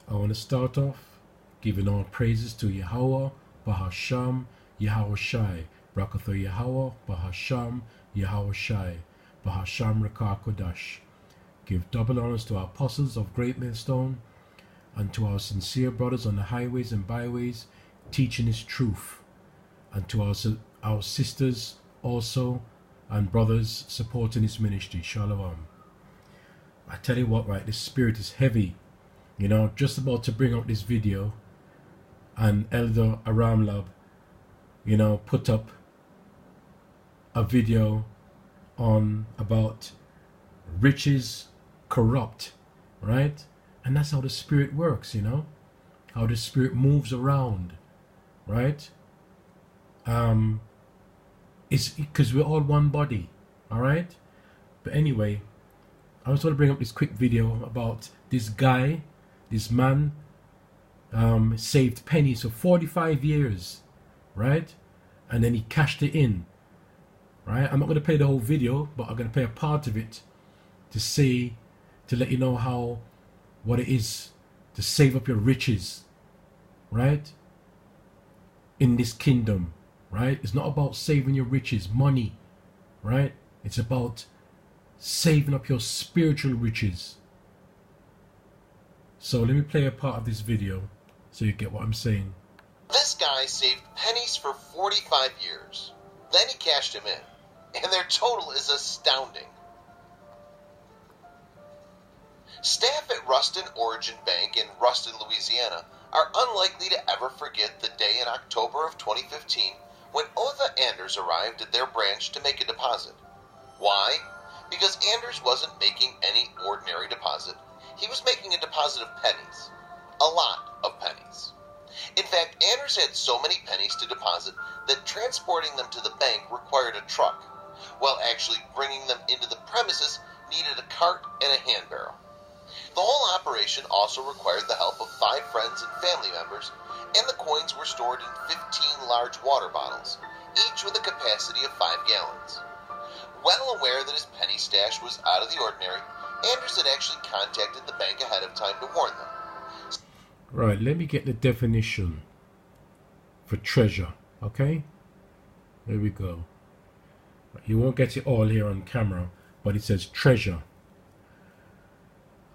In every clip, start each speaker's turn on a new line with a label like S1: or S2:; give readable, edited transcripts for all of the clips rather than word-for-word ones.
S1: I want to start off giving all praises to Yahweh, Bahasham, Yahweh Shai, Brakatha Yahweh, Bahasham, Yahweh Shai, Bahasham Rakar Kodash. Give double honors to our apostles of Great Millstone and to our sincere brothers on the highways and byways teaching his truth, and to our sisters also and brothers supporting his ministry. Shalom. I tell you what, right, this spirit is heavy. You know, just about to bring out this video, and Elder Aramlab, you know, put up a video on about riches corrupt, right? And that's how the spirit works, you know, how the spirit moves around, right? It's because we're all one body, all right? But anyway, I just want to bring up this quick video about this guy, this man, saved pennies for 45 years, right? And then he cashed it in, right? I'm not going to play the whole video, but I'm going to play a part of it to let you know what it is to save up your riches, right? In this kingdom, right? It's not about saving your riches, money, right? It's about saving up your spiritual riches. So let me play a part of this video so you get what I'm saying.
S2: This guy saved pennies for 45 years. Then he cashed them in, and their total is astounding. Staff at Ruston Origin Bank in Ruston, Louisiana are unlikely to ever forget the day in October of 2015 when Otha Anders arrived at their branch to make a deposit. Why? Because Anders wasn't making any ordinary deposit. He was making a deposit of pennies. A lot of pennies. In fact, Anders had so many pennies to deposit that transporting them to the bank required a truck, while actually bringing them into the premises needed a cart and a hand barrel. The whole operation also required the help of 5 friends and family members, and the coins were stored in 15 large water bottles, each with a capacity of 5 gallons. Well aware that his penny stash was out of the ordinary, Anders had actually contacted the bank ahead of time to warn them.
S1: Right, let me get the definition for treasure, okay? There we go. You won't get it all here on camera, but it says treasure.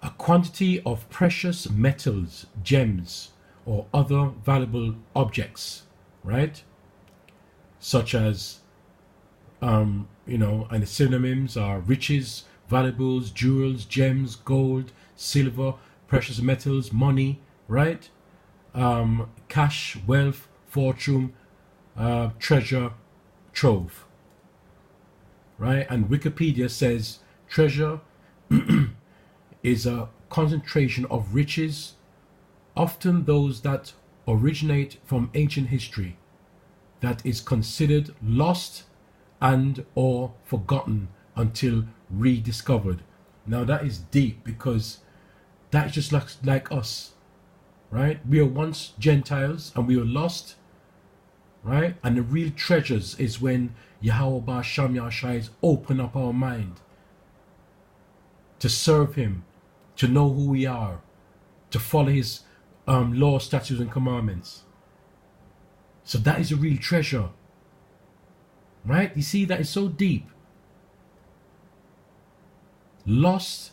S1: A quantity of precious metals, gems, or other valuable objects, right? Such as, and the synonyms are riches, valuables, jewels, gems, gold, silver, precious metals, money, right? Cash, wealth, fortune, treasure, trove, right? And Wikipedia says treasure is a concentration of riches, often those that originate from ancient history, that is considered lost and or forgotten until rediscovered. Now that is deep, because that is just like us, right? We were once Gentiles and we were lost, right? And the real treasures is when Yahweh Ba'asham Yahshai open up our mind to serve him, to know who we are, to follow his law, statutes and commandments. So that is a real treasure, right? You see, that is so deep. Lost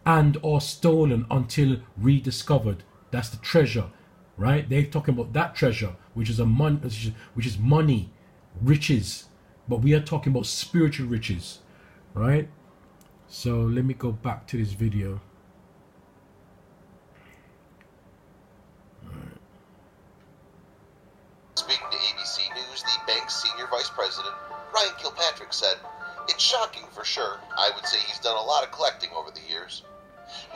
S1: and or stolen until rediscovered. That's the treasure, right? They're talking about that treasure, which is money, riches. But we are talking about spiritual riches, right? So let me go back to this video.
S2: Speaking to ABC News, the bank's senior vice president, Ryan Kilpatrick, said, "It's shocking for sure. I would say he's done a lot of collecting over the years."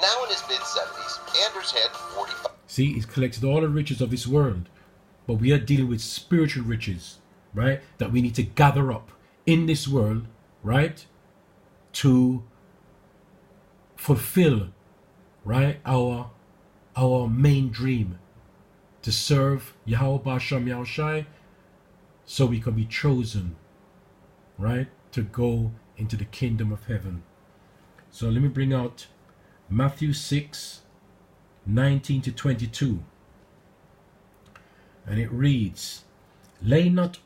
S2: Now in his mid-70s, Anders had 45...
S1: See, he's collected all the riches of this world. But we are dealing with spiritual riches, right? That we need to gather up in this world, right? To fulfill, right, our main dream. To serve Yahweh Ba'asham Yahushai, so we can be chosen, right, to go into the kingdom of heaven. So let me bring out Matthew 6, 19 to 22. And it reads, lay not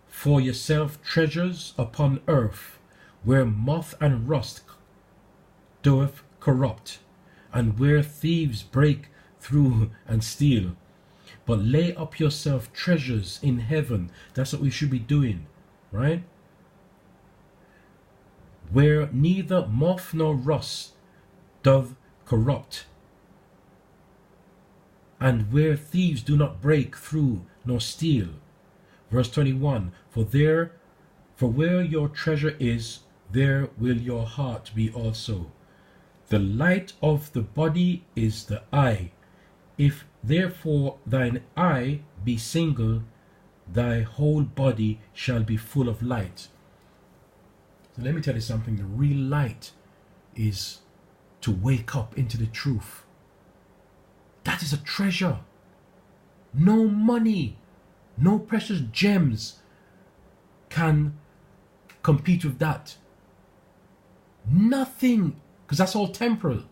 S1: for yourself treasures upon earth, where moth and rust doeth corrupt, and where thieves break through and steal. But lay up yourself treasures in heaven. That's what we should be doing, right? Where neither moth nor rust doth corrupt, and where thieves do not break through nor steal. Verse 21, for where your treasure is, there will your heart be also. The light of the body is the eye. If therefore thine eye be single, thy whole body shall be full of light. So let me tell you something. The real light is to wake up into the truth. That is a treasure. No money, no precious gems can compete with that. Nothing, because that's all temporal.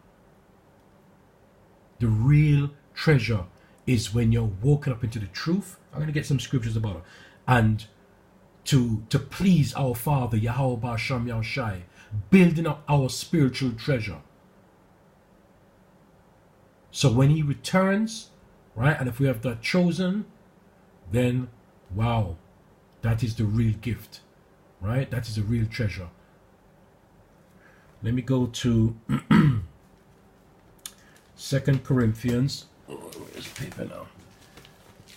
S1: The real treasure is when you're woken up into the truth. I'm going to get some scriptures about it. And to please our Father, Yahweh Ba'Sham Yahushai, building up our spiritual treasure. So when he returns, right, and if we have that chosen, then wow, that is the real gift, right? That is the real treasure. Let me go to 2 Corinthians. Oh, where's the paper now?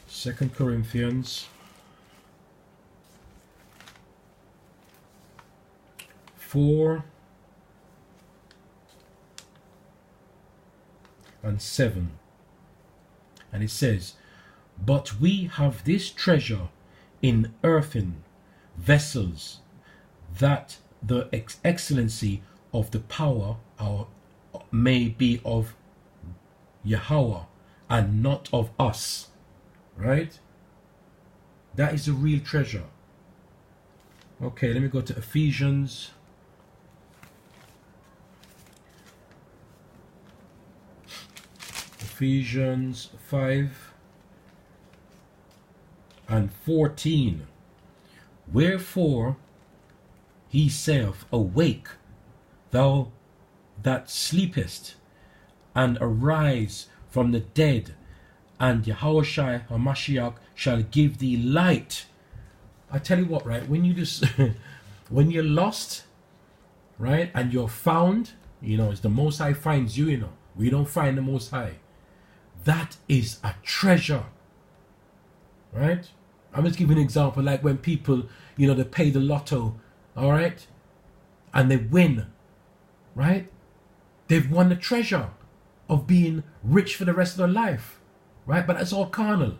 S1: 2 Corinthians 4 and 7. And it says, but we have this treasure in earthen vessels, that the excellency of the power may be of Yahweh and not of us. Right? That is the real treasure. Okay, let me go to Ephesians. Ephesians 5 and 14. Wherefore he saith, awake, thou that sleepest, and arise from the dead, and Yahushua HaMashiach shall give thee light. I tell you what, right, when you just when you're lost, right, and you're found, you know, it's the Most High finds you, you know. We don't find the Most High. That is a treasure, right? I'm just giving an example, like when people, you know, they pay the lotto, all right, and they win, right? They've won the treasure of being rich for the rest of their life, right? But that's all carnal.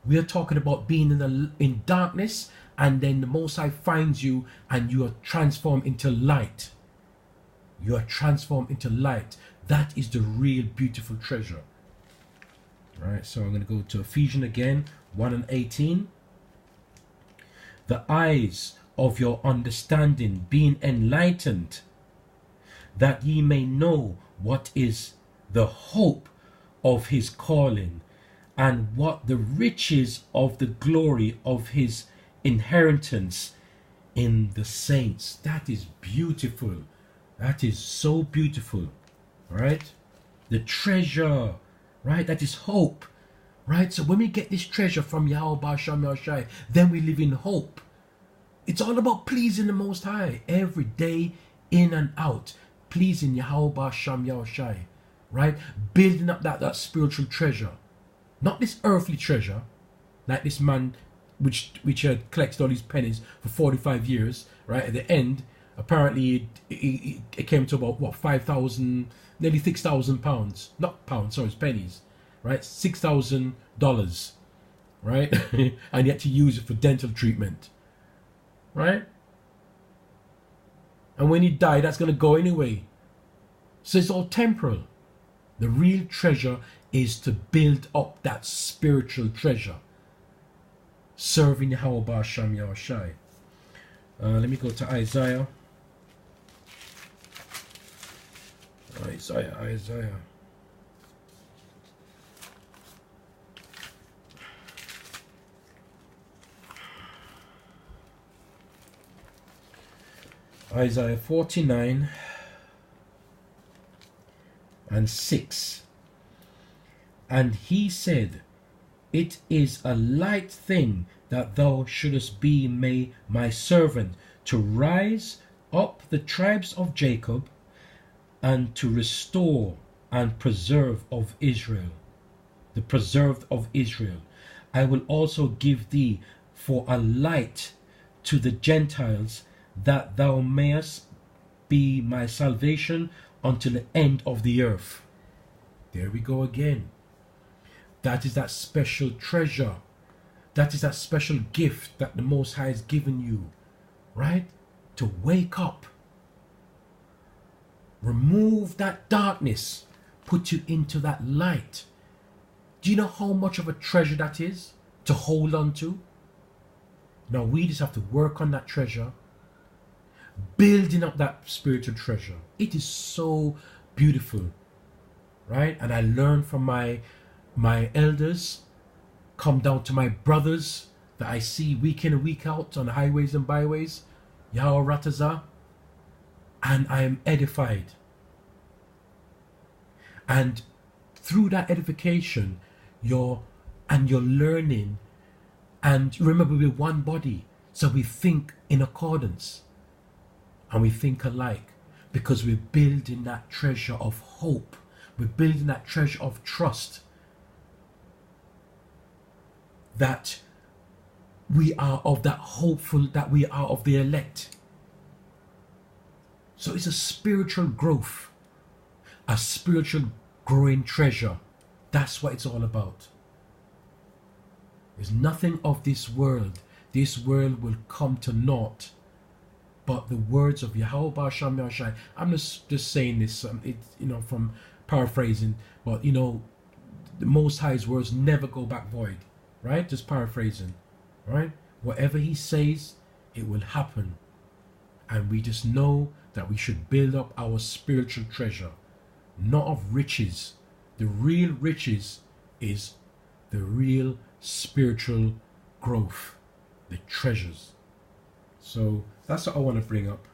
S1: We are talking about being in darkness, and then the Most High finds you, and you are transformed into light. You are transformed into light. That is the real beautiful treasure. All right, so I'm going to go to Ephesians again, 1 and 18. The eyes of your understanding being enlightened, that ye may know what is the hope of his calling, and what the riches of the glory of his inheritance in the saints. That is beautiful. That is so beautiful, right? The treasure, right? That is hope, right? So when we get this treasure from Yahweh Ba'Sham Yahushai, then we live in hope. It's all about pleasing the Most High every day, in and out, pleasing Yahweh Ba'Sham Yahushai, right? Building up that spiritual treasure, not this earthly treasure, like this man which collects all these pennies for 45 years, right? At the end, apparently it came to about what, 5,000, nearly 6,000 pounds, not pounds, sorry, it's pennies, right? $6,000, right? And yet to use it for dental treatment, right? And when you die, that's going to go anyway. So it's all temporal. The real treasure is to build up that spiritual treasure, serving Yahweh Ba'Sham Yahushai. Let me go to Isaiah. Isaiah. Isaiah 49 and 6. And he said, it is a light thing that thou shouldest be my servant, to rise up the tribes of Jacob, and to restore and preserve of Israel, the preserved of Israel. I will also give thee for a light to the Gentiles, that thou mayest be my salvation until the end of the earth. There we go again. That is that special treasure. That is that special gift that the Most High has given you, right? To wake up. Remove that darkness. Put you into that light. Do you know how much of a treasure that is to hold on to? Now we just have to work on that treasure, building up that spiritual treasure. It is so beautiful, right? And I learned from my elders, come down to my brothers that I see week in and week out on the highways and byways, Yahweh Ratazah, and I am edified. And through that edification, you're learning. And remember, we're one body, so we think in accordance and we think alike, because we're building that treasure of hope. We're building that treasure of trust, that we are of that hopeful, that we are of the elect. So it's a spiritual growth, a spiritual growing treasure. That's what it's all about. There's nothing of this world. This world will come to naught, but the words of Yahweh Ba'asham Yahshai. I'm just saying this, from paraphrasing, but the Most High's words never go back void, right? Just paraphrasing, right? Whatever he says, it will happen. And we just know that we should build up our spiritual treasure, not of riches. The real riches is the real spiritual growth, the treasures. So that's what I want to bring up,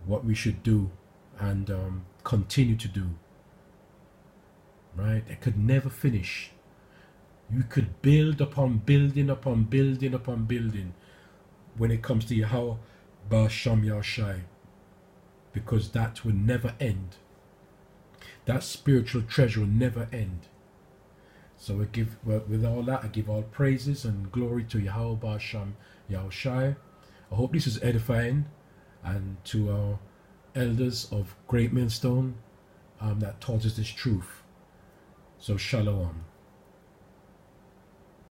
S1: what we should do and continue to do, right? It could never finish. You could build upon building upon building upon building when it comes to Yahweh Ba'asham Yahshai, because that will never end. That spiritual treasure will never end. So with all that, I give all praises and glory to Yahweh Ba'asham Yahshai. I hope this is edifying, and to our elders of Great Millstone that taught us this truth. So shalom.